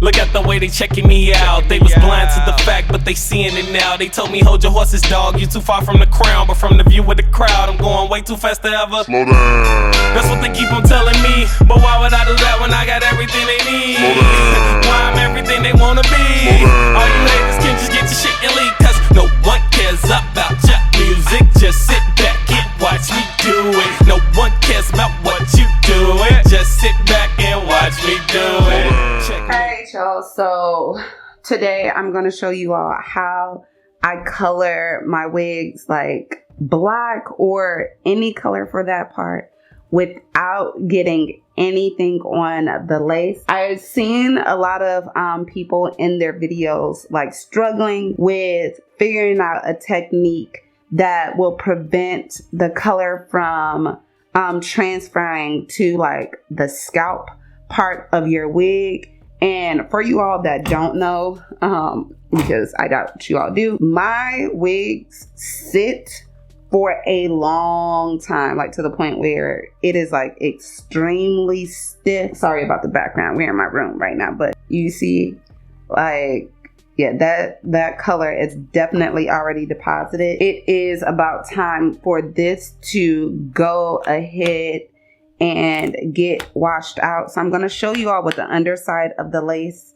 Look at the way they checking me out. They was blind to the fact, but they seeing it now. They told me hold your horses, dog, you too far from the crown. But from the view of the crowd, I'm going way too fast to ever slow down. That's what they keep on telling me. But why would I do that when I got everything they need? Why I'm everything they wanna be? All you haters can just get your shit and leave, cause no one cares about your music. Just sit back and watch me do it. No one cares about what you doing. Just sit back and watch me do it. Alright y'all, so today I'm going to show you all how I color my wigs, like black or any color for that part, without getting anything on the lace. I've seen a lot of people in their videos like struggling with figuring out a technique that will prevent the color from transferring to like the scalp part of your wig. And for you all that don't know, because I doubt you all do, my wigs sit for a long time, like to the point where it is like extremely stiff. Sorry about the background. We're in my room right now, but you see, like, yeah, that color is definitely already deposited. It is about time for this to go ahead and get washed out. So I'm going to show you all what the underside of the lace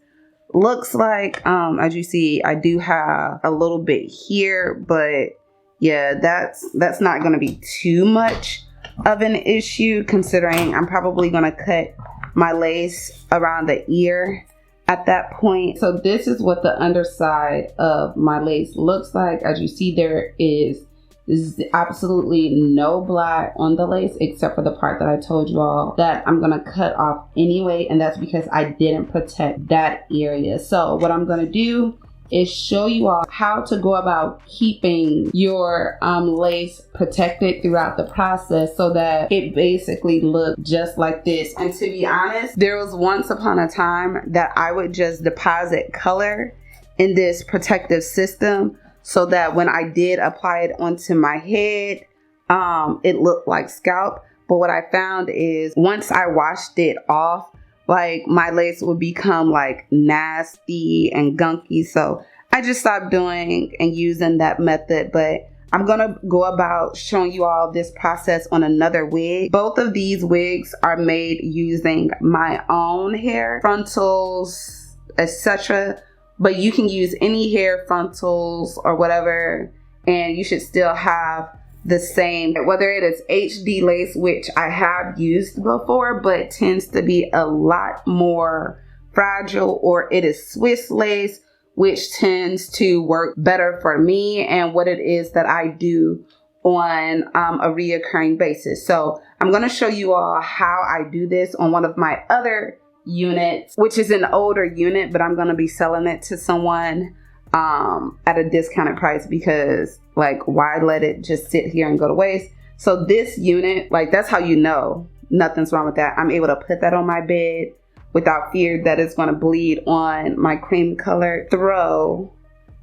looks like. As you see, I do have a little bit here, but yeah, that's not going to be too much of an issue, considering I'm probably going to cut my lace around the ear at that point. So this is what the underside of my lace looks like. As you see, there is absolutely no black on the lace except for the part that I told you all that I'm gonna cut off anyway, and that's because I didn't protect that area. So what I'm gonna do is show you all how to go about keeping your lace protected throughout the process so that it basically looks just like this. And to be honest, there was once upon a time that I would just deposit color in this protective system so that when I did apply it onto my head, it looked like scalp. But what I found is once I washed it off, like my lace would become like nasty and gunky. So I just stopped doing and using that method. But I'm going to go about showing you all this process on another wig. Both of these wigs are made using my own hair, frontals, etc. But you can use any hair frontals or whatever, and you should still have the same, whether it is HD lace, which I have used before, but tends to be a lot more fragile, or it is Swiss lace, which tends to work better for me and what it is that I do on a reoccurring basis. So I'm going to show you all how I do this on one of my other units, which is an older unit, but I'm going to be selling it to someone at a discounted price, because like, why let it just sit here and go to waste? So this unit, like, that's how you know nothing's wrong with that. I'm able to put that on my bed without fear that it's going to bleed on my cream colored throw.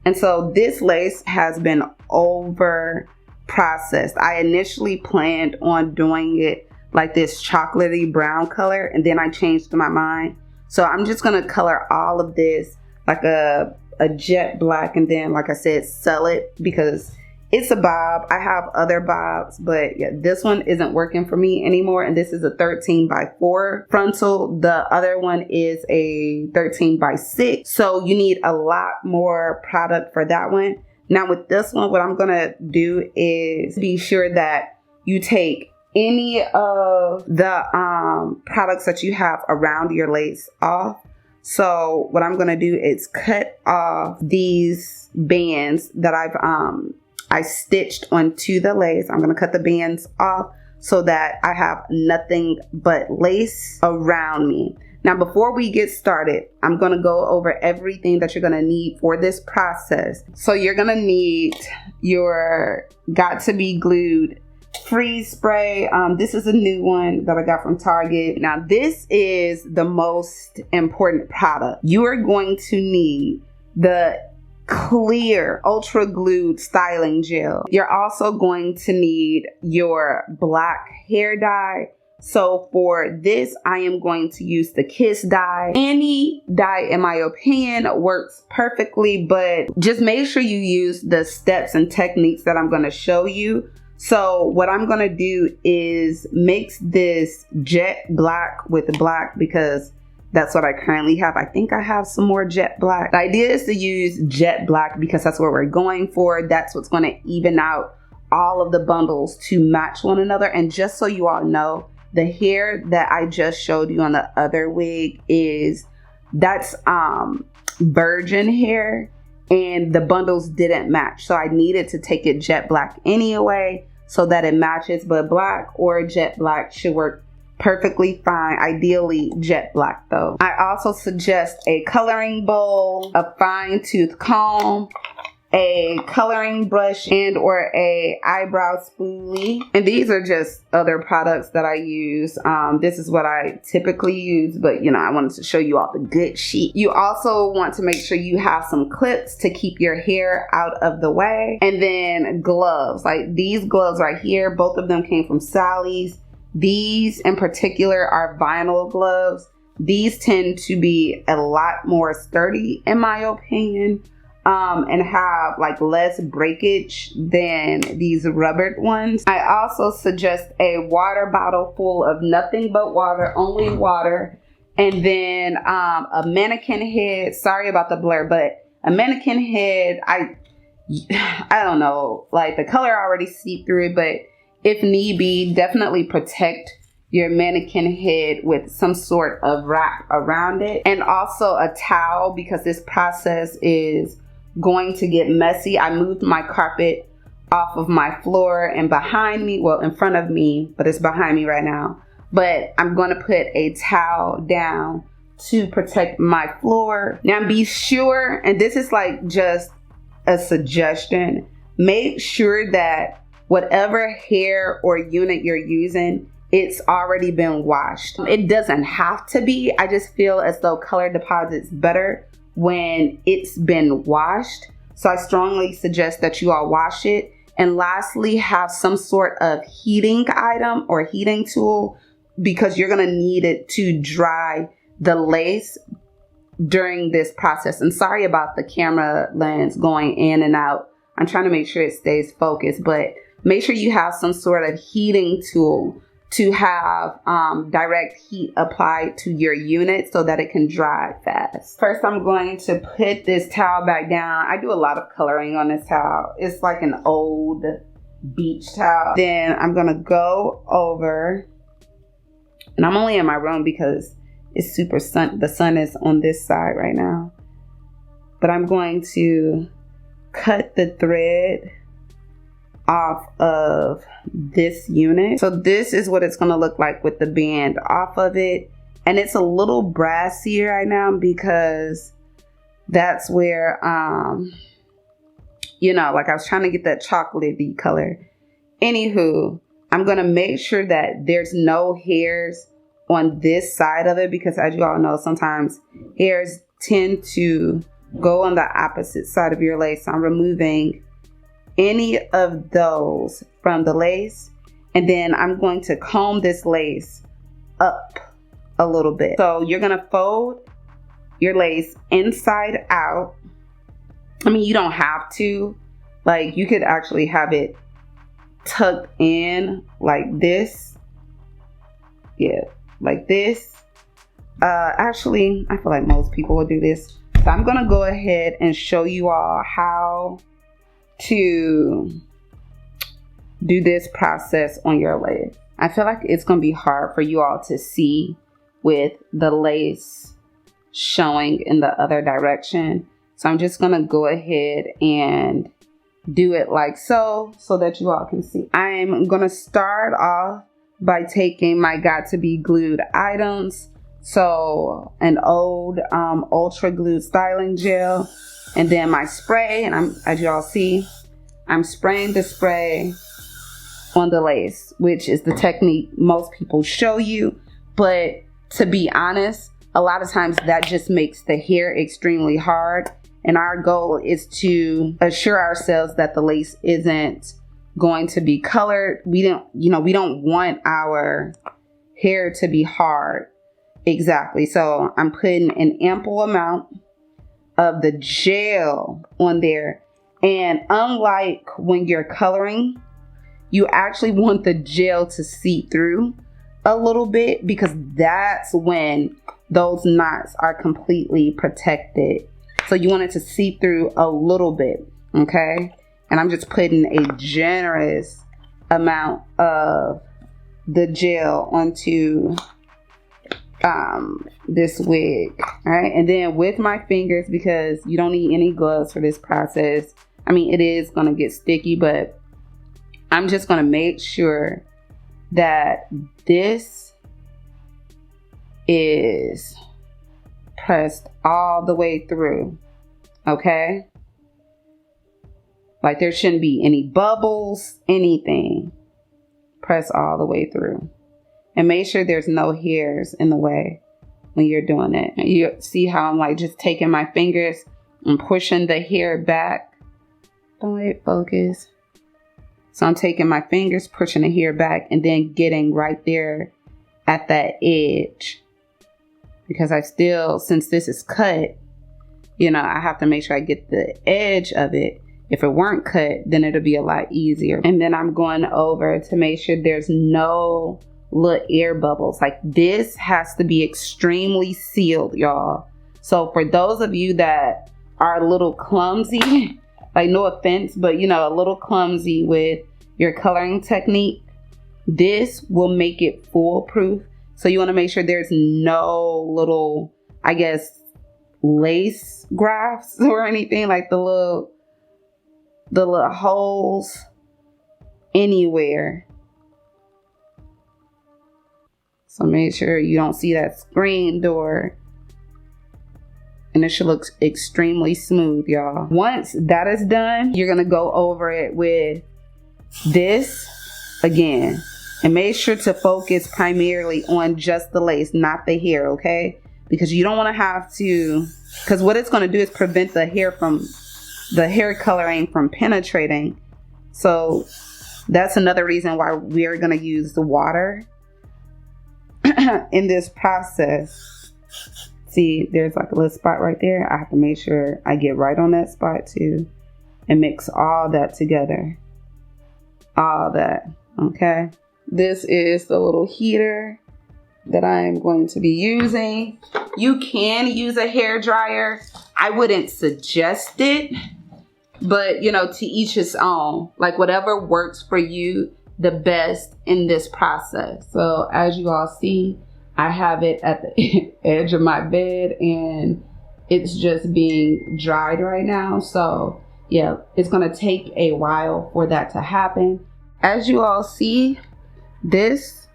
And so this lace has been over processed. I initially planned on doing it like this chocolatey brown color, and then I changed my mind. So I'm just going to color all of this like a jet black, and then, like I said, sell it because it's a bob. I have other bobs, but yeah, this one isn't working for me anymore. And this is a 13x4 frontal. The other one is a 13x6. So you need a lot more product for that one. Now with this one, what I'm going to do is be sure that you take any of the products that you have around your lace off. So what I'm going to do is cut off these bands that I stitched onto the lace. I'm going to cut the bands off so that I have nothing but lace around me. Now, before we get started, I'm going to go over everything that you're going to need for this process. So you're going to need your Got to Be Glued freeze spray. This is a new one that I got from Target. Now, this is the most important product. You are going to need the clear ultra glued styling gel. You're also going to need your black hair dye, So for this, I am going to use the Kiss dye. Any dye, in my opinion, works perfectly, but just make sure you use the steps and techniques that I'm going to show you. So what I'm going to do is mix this jet black with black because that's what I currently have. I think I have some more jet black. The idea is to use jet black because that's what we're going for. That's what's going to even out all of the bundles to match one another. And just so you all know, the hair that I just showed you on the other wig that's virgin hair, and the bundles didn't match. So I needed to take it jet black anyway so that it matches, but black or jet black should work perfectly fine. Ideally jet black though. I also suggest a coloring bowl, a fine tooth comb, a coloring brush, and or a eyebrow spoolie. And these are just other products that I use. This is what I typically use, but you know, I wanted to show you all the good shit. You also want to make sure you have some clips to keep your hair out of the way. And then gloves, like these gloves right here, both of them came from Sally's. These in particular are vinyl gloves. These tend to be a lot more sturdy in my opinion. And have like less breakage than these rubbered ones. I also suggest a water bottle full of nothing but water, only water. And then a mannequin head. Sorry about the blur, but a mannequin head, I don't know, like the color already seeped through it, but if need be, definitely protect your mannequin head with some sort of wrap around it. And also a towel because this process is going to get messy. I moved my carpet off of my floor and behind me, well in front of me, but it's behind me right now. But I'm going to put a towel down to protect my floor. Now be sure, and this is like just a suggestion, make sure that whatever hair or unit you're using, it's already been washed. It doesn't have to be. I just feel as though color deposits better when it's been washed. So I strongly suggest that you all wash it. And lastly, have some sort of heating item or heating tool because you're going to need it to dry the lace during this process. And sorry about the camera lens going in and out. I'm trying to make sure it stays focused, but make sure you have some sort of heating tool to have direct heat applied to your unit so that it can dry fast. First, I'm going to put this towel back down. I do a lot of coloring on this towel. It's like an old beach towel. Then I'm gonna go over, and I'm only in my room because it's super sun. The sun is on this side right now. But I'm going to cut the thread off of this unit. So this is what it's going to look like with the band off of it. And it's a little brassy right now because that's where, you know, like I was trying to get that chocolatey color. Anywho, I'm going to make sure that there's no hairs on this side of it because as you all know, sometimes hairs tend to go on the opposite side of your lace. So I'm removing any of those from the lace, and then I'm going to comb this lace up a little bit. So you're gonna fold your lace inside out. I mean, you don't have to, like you could actually have it tucked in like this. Yeah, like this. Actually, I feel like most people will do this. So I'm gonna go ahead and show you all how to do this process on your lace. I feel like it's gonna be hard for you all to see with the lace showing in the other direction. So I'm just gonna go ahead and do it like so that you all can see. I'm gonna start off by taking my got to be glued items. So an old ultra glued styling gel, and then my spray, and as y'all see, I'm spraying the spray on the lace, which is the technique most people show you. But to be honest, a lot of times that just makes the hair extremely hard. And our goal is to assure ourselves that the lace isn't going to be colored. We don't want our hair to be hard. Exactly. So I'm putting an ample amount of the gel on there. And unlike when you're coloring, you actually want the gel to seep through a little bit, because that's when those knots are completely protected. So you want it to seep through a little bit, okay? And I'm just putting a generous amount of the gel onto this wig. All right, and then with my fingers, because you don't need any gloves for this process. I mean, it is gonna get sticky, but I'm just gonna make sure that this is pressed all the way through, okay? Like there shouldn't be any bubbles, anything. Press all the way through. And make sure there's no hairs in the way when you're doing it. And you see how I'm like just taking my fingers and pushing the hair back. Don't let it focus. So I'm taking my fingers, pushing the hair back, and then getting right there at that edge. Because I still, since this is cut, you know, I have to make sure I get the edge of it. If it weren't cut, then it'll be a lot easier. And then I'm going over to make sure there's no little air bubbles. Like this has to be extremely sealed, y'all. So for those of you that are a little clumsy, like no offense, but you know, a little clumsy with your coloring technique, this will make it foolproof. So you want to make sure there's no little, I guess, lace grafts or anything, like the little holes anywhere. So make sure you don't see that screen door. And it should look extremely smooth, y'all. Once that is done, you're gonna go over it with this again. And make sure to focus primarily on just the lace, not the hair, okay? Because you don't wanna have to, because what it's gonna do is prevent the hair coloring from penetrating. So that's another reason why we're gonna use the water in this process. See, there's like a little spot right there. I have to make sure I get right on that spot too and mix all that together. All that, okay? This is the little heater that I'm going to be using. You can use a hair dryer. I wouldn't suggest it, but you know, to each his own. Like whatever works for you the best in this process. So as you all see, I have it at the edge of my bed and it's just being dried right now. So yeah, it's gonna take a while for that to happen. As you all see, this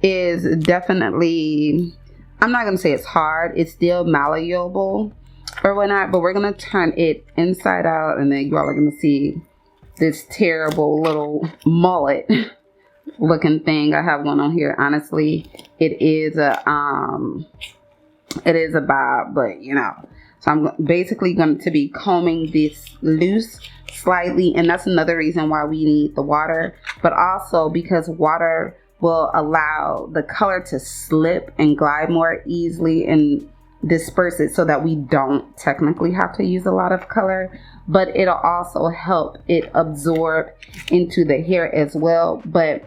is definitely, I'm not gonna say it's hard, it's still malleable or whatnot, but we're gonna turn it inside out and then you all are gonna see this terrible little mullet looking thing I have going on here. Honestly, it is a bob, but you know. So I'm basically going to be combing this loose slightly, and that's another reason why we need the water, but also because water will allow the color to slip and glide more easily and disperse it so that we don't technically have to use a lot of color, but it'll also help it absorb into the hair as well. But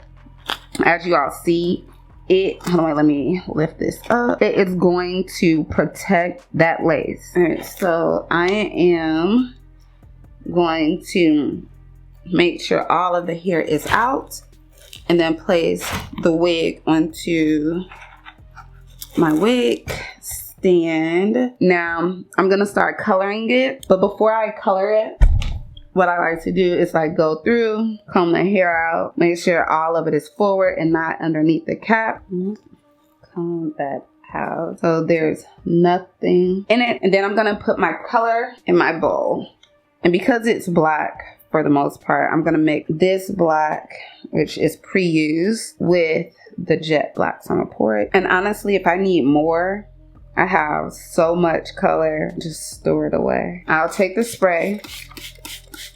as you all see, hold on, let me lift this up. It is going to protect that lace. All right, so I am going to make sure all of the hair is out and then place the wig onto my wig stand. Now I'm gonna start coloring it, but before I color it, what I like to do is like go through, comb the hair out, make sure all of it is forward and not underneath the cap. Comb that out so there's nothing in it. And then I'm gonna put my color in my bowl. And because it's black for the most part, I'm gonna mix this black, which is pre-used, with the jet black. So I'm gonna pour it. And honestly, if I need more, I have so much color, just store it away. I'll take the spray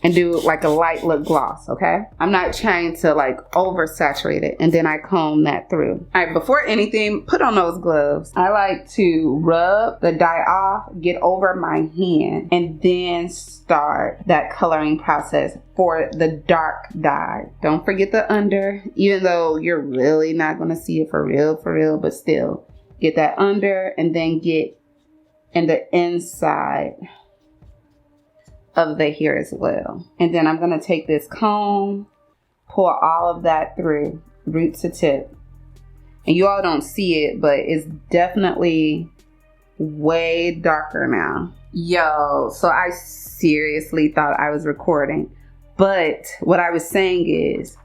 and do like a light lip gloss, okay? I'm not trying to like oversaturate it, and then I comb that through. All right, before anything, put on those gloves. I like to rub the dye off, get over my hand, and then start that coloring process for the dark dye. Don't forget the under, even though you're really not gonna see it for real, but still get that under, and then get in the inside of the hair as well. And then I'm gonna take this comb, pour all of that through, root to tip. And you all don't see it, but it's definitely way darker now. Yo, so I seriously thought I was recording. But what I was saying is,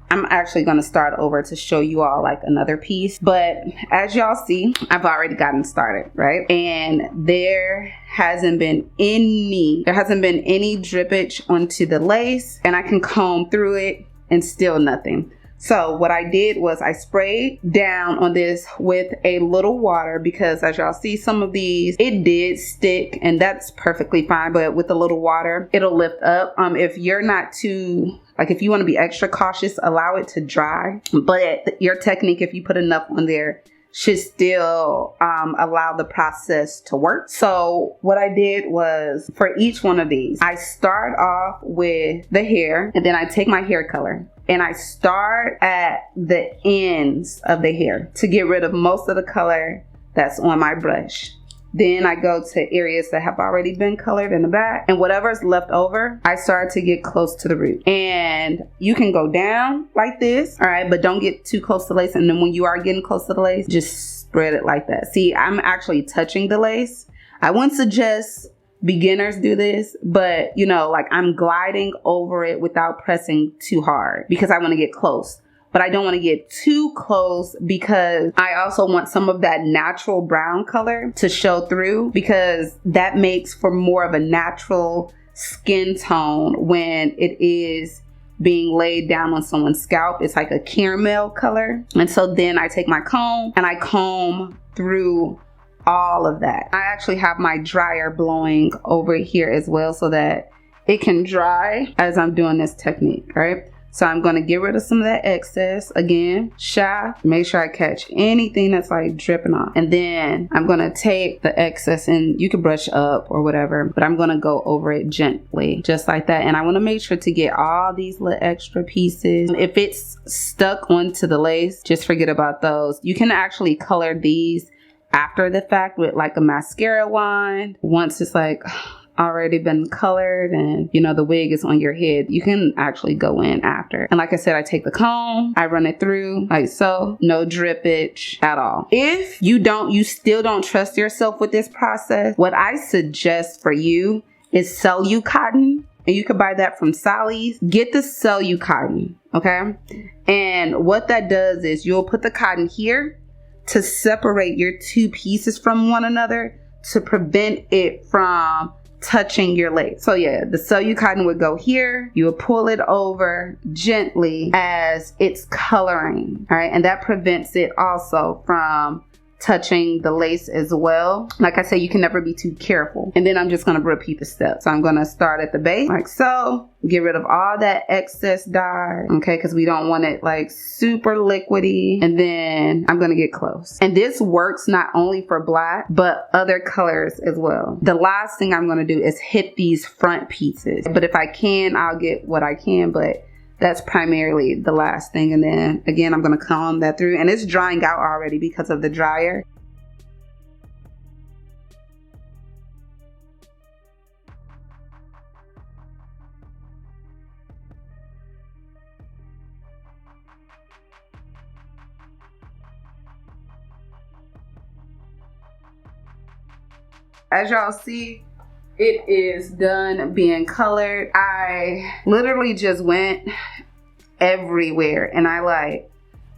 I'm actually going to start over to show you all like another piece. But as y'all see, I've already gotten started, right? And there hasn't been any drippage onto the lace, and I can comb through it and still nothing. So what I did was I sprayed down on this with a little water, because as y'all see, some of these, it did stick, and that's perfectly fine. But with a little water, it'll lift up. If you're not too, like if you want to be extra cautious, allow it to dry. But your technique, if you put enough on there, should still allow the process to work. So what I did was, for each one of these, I start off with the hair, and then I take my hair color and I start at the ends of the hair to get rid of most of the color that's on my brush. Then I go to areas that have already been colored in the back, and whatever's left over, I start to get close to the root. And you can go down like this, all right, but don't get too close to the lace. And then when you are getting close to the lace, just spread it like that. See, I'm actually touching the lace. I wouldn't suggest beginners do this, but you know, like I'm gliding over it without pressing too hard, because I want to get close. But I don't want to get too close, because I also want some of that natural brown color to show through, because that makes for more of a natural skin tone when it is being laid down on someone's scalp. It's like a caramel color. And so then I take my comb and I comb through all of that. I actually have my dryer blowing over here as well, so that it can dry as I'm doing this technique, right? So I'm going to get rid of some of that excess. Again, shaft, make sure I catch anything that's like dripping off. And then I'm going to take the excess, and you can brush up or whatever, but I'm going to go over it gently, just like that. And I want to make sure to get all these little extra pieces. If it's stuck onto the lace, just forget about those. You can actually color these after the fact with like a mascara wand. Once it's like already been colored and you know the wig is on your head, you can actually go in after. And like I said, I take the comb, I run it through like so, no drippage at all. If you still don't trust yourself with this process, what I suggest for you is Cellu cotton. And you could buy that from Sally's. Get the Cellu cotton, okay? And what that does is you'll put the cotton here to separate your two pieces from one another, to prevent it from touching your lace. So yeah, the Cellu cotton would go here. You would pull it over gently as it's coloring, all right? And that prevents it also from touching the lace as well. Like I said, you can never be too careful. And then I'm just going to repeat the steps. So I'm going to start at the base like so, get rid of all that excess dye, okay, because we don't want it like super liquidy. And then I'm going to get close. And this works not only for black but other colors as well. The last thing I'm going to do is hit these front pieces, but if I can, I'll get what I can, but that's primarily the last thing. And then again, I'm going to comb that through, and it's drying out already because of the dryer. As y'all see, it is done being colored. I literally just went everywhere and I like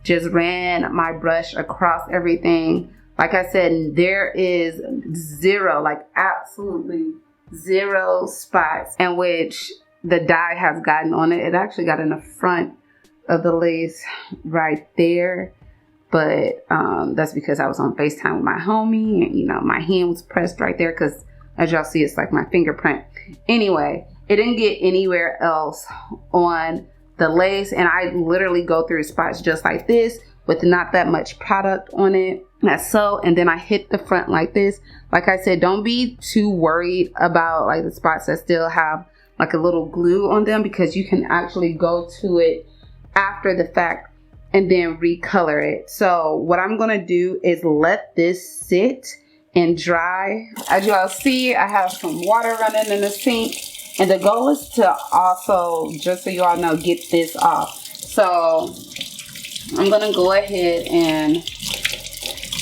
just ran my brush across everything. Like I said, there is zero, like absolutely zero spots in which the dye has gotten on it. It actually got in the front of the lace right there. But that's because I was on FaceTime with my homie, and you know, my hand was pressed right there because as y'all see, it's like my fingerprint. Anyway, It didn't get anywhere else on the lace, and I literally go through spots just like this with not that much product on it. That's so, and then I hit the front like this. Like I said, don't be too worried about like the spots that still have like a little glue on them, because you can actually go to it after the fact and then recolor it. So what I'm gonna do is let this sit and dry. As you all see, I have some water running in the sink, and the goal is to also, just so you all know, get this off. So I'm gonna go ahead and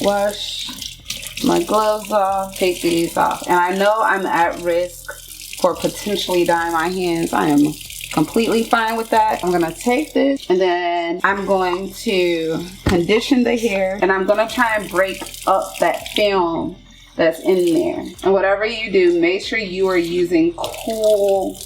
wash my gloves off, take these off. And I know I'm at risk for potentially dyeing my hands. I am completely fine with that. I'm gonna take this and then I'm going to condition the hair, and I'm gonna try and break up that film that's in there. And whatever you do, make sure you are using cool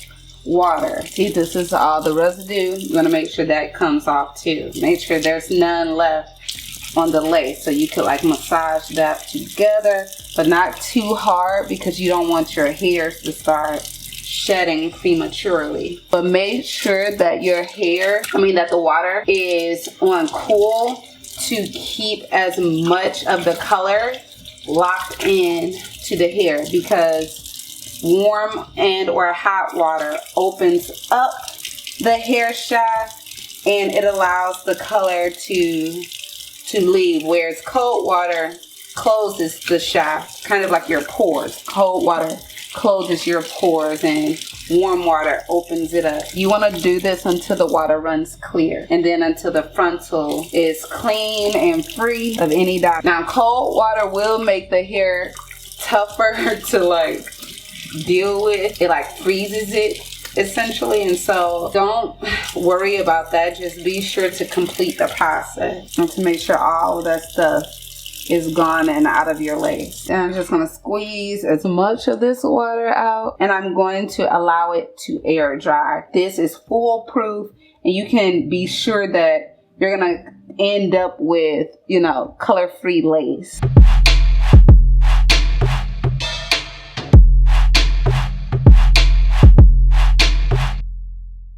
water. See, this is all the residue. You want to make sure that comes off too. Make sure there's none left on the lace, so you could like massage that together, but not too hard, because you don't want your hairs to start shedding prematurely. But make sure that your hair, that the water is on cool to keep as much of the color locked in to the hair, because warm and or hot water opens up the hair shaft and it allows the color to leave, whereas cold water closes the shaft, kind of like your pores. Cold water closes your pores and warm water opens it up. You want to do this until the water runs clear, and then until the frontal is clean and free of any dye. Now cold water will make the hair tougher to like deal with. It like freezes it essentially, and so don't worry about that. Just be sure to complete the process and to make sure all of that stuff is gone and out of your lace. And I'm just going to squeeze as much of this water out, and I'm going to allow it to air dry. This is foolproof, and you can be sure that you're going to end up with, color-free lace.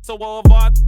So avoid